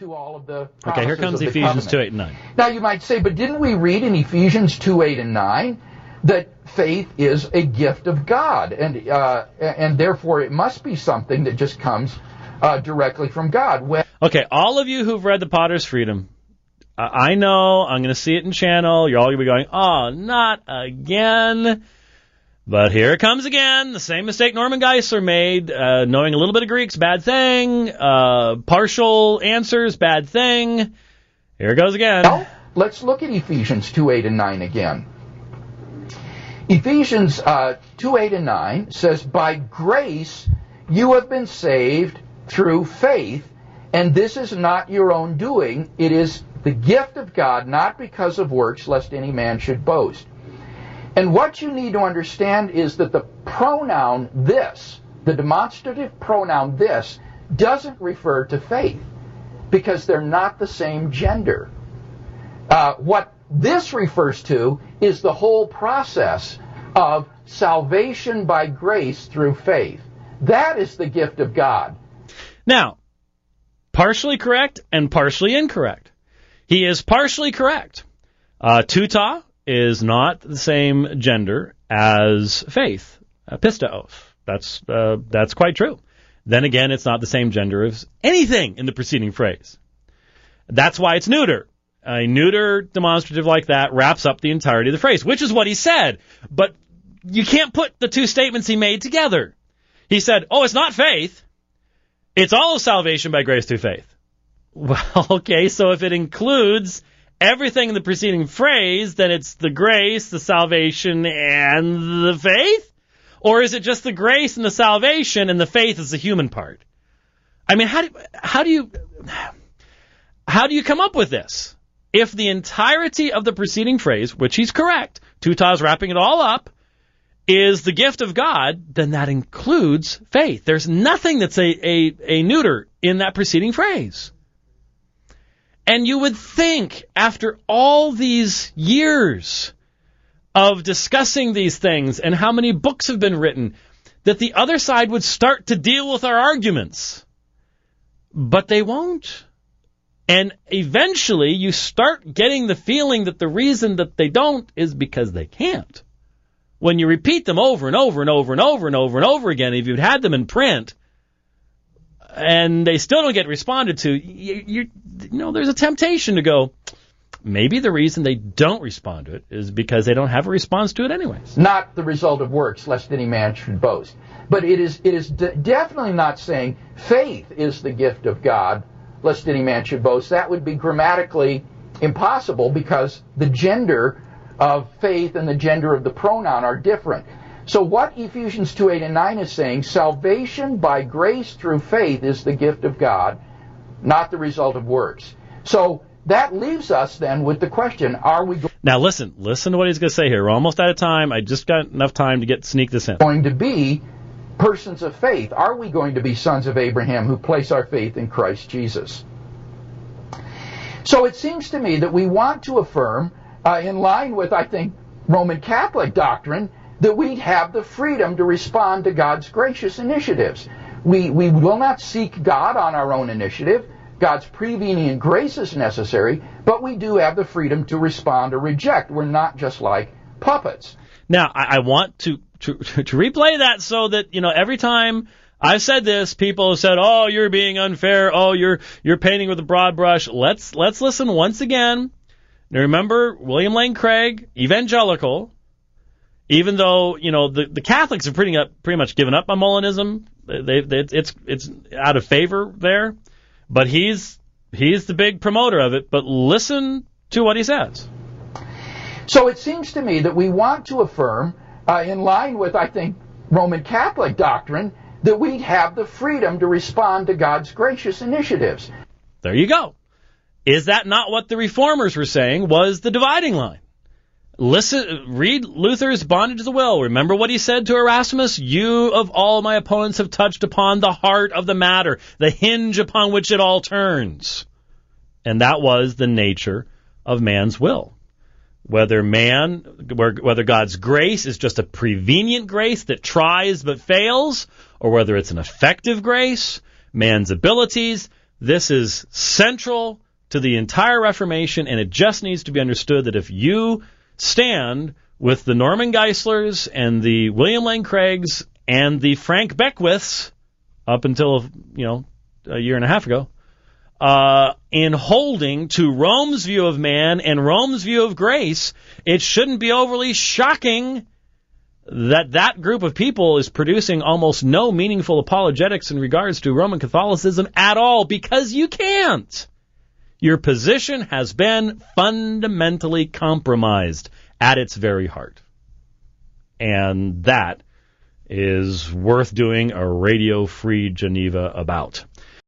to all of the promises. Okay, here comes Ephesians 2, 8, and 9. Now you might say, but didn't we read in Ephesians 2, 8, and 9 that faith is a gift of God, and therefore it must be something that just comes directly from God? Okay, all of you who've read The Potter's Freedom, I know, I'm going to see it in channel, you're all going to be going, oh, not again. But here it comes again, the same mistake Norman Geisler made, knowing a little bit of Greek's bad thing, partial answers, bad thing. Here it goes again. Well, let's look at Ephesians 2, 8, and 9 again. Ephesians 2, 8, and 9 says, by grace you have been saved through faith, and this is not your own doing. It is the gift of God, not because of works, lest any man should boast. And what you need to understand is that the pronoun this, the demonstrative pronoun this, doesn't refer to faith, because they're not the same gender. What this refers to is the whole process of salvation by grace through faith. That is the gift of God. Now, partially correct and partially incorrect. He is partially correct. Tuta is not the same gender as faith, pisteos. That's quite true. Then again, it's not the same gender as anything in the preceding phrase. That's why it's neuter. A neuter demonstrative like that wraps up the entirety of the phrase, which is what he said. But you can't put the two statements he made together. He said, oh, it's not faith. It's all salvation by grace through faith. Well, okay, so if it includes everything in the preceding phrase, then it's the grace, the salvation, and the faith? Or is it just the grace and the salvation and the faith is the human part? I mean, how do you come up with this? If the entirety of the preceding phrase, which he's correct, Tuta's wrapping it all up, is the gift of God, then that includes faith. There's nothing that's a neuter in that preceding phrase. And you would think, after all these years of discussing these things and how many books have been written, that the other side would start to deal with our arguments. But they won't. And eventually you start getting the feeling that the reason that they don't is because they can't. When you repeat them over and over and over and over and over and over again, if you'd had them in print, and they still don't get responded to, you know, there's a temptation to go, maybe the reason they don't respond to it is because they don't have a response to it anyways. Not the result of works, lest any man should boast. But it is definitely not saying faith is the gift of God, lest any man should boast. That would be grammatically impossible because the gender of faith and the gender of the pronoun are different. So what Ephesians 2, 8, and 9 is saying, salvation by grace through faith is the gift of God, not the result of works. So that leaves us then with the question, are we Now listen to what he's going to say here. We're almost out of time. I just got enough time to sneak this in. Going to be persons of faith? Are we going to be sons of Abraham who place our faith in Christ Jesus? So it seems to me that we want to affirm, in line with, I think, Roman Catholic doctrine, that we have the freedom to respond to God's gracious initiatives. We will not seek God on our own initiative. God's prevenient grace is necessary, but we do have the freedom to respond or reject. We're not just like puppets. Now, I want to replay that so that, you know, every time I've said this, people have said, oh, you're being unfair, oh, you're painting with a broad brush. Let's listen once again. Now remember, William Lane Craig, evangelical, even though, you know, the Catholics have pretty much given up on Molinism. It's out of favor there. But he's the big promoter of it. But listen to what he says. So it seems to me that we want to affirm, in line with, I think, Roman Catholic doctrine, that we have the freedom to respond to God's gracious initiatives. There you go. Is that not what the Reformers were saying was the dividing line? Read Luther's Bondage to the Will. Remember what he said to Erasmus? You of all my opponents have touched upon the heart of the matter, the hinge upon which it all turns. And that was the nature of man's will. Whether God's grace is just a prevenient grace that tries but fails, or whether it's an effective grace, man's abilities, This is central to the entire Reformation, and it just needs to be understood that if you stand with the Norman Geislers and the William Lane Craigs and the Frank Beckwiths up until, a year and a half ago, in holding to Rome's view of man and Rome's view of grace, it shouldn't be overly shocking that group of people is producing almost no meaningful apologetics in regards to Roman Catholicism at all, because you can't. Your position has been fundamentally compromised at its very heart. And that is worth doing a Radio Free Geneva about.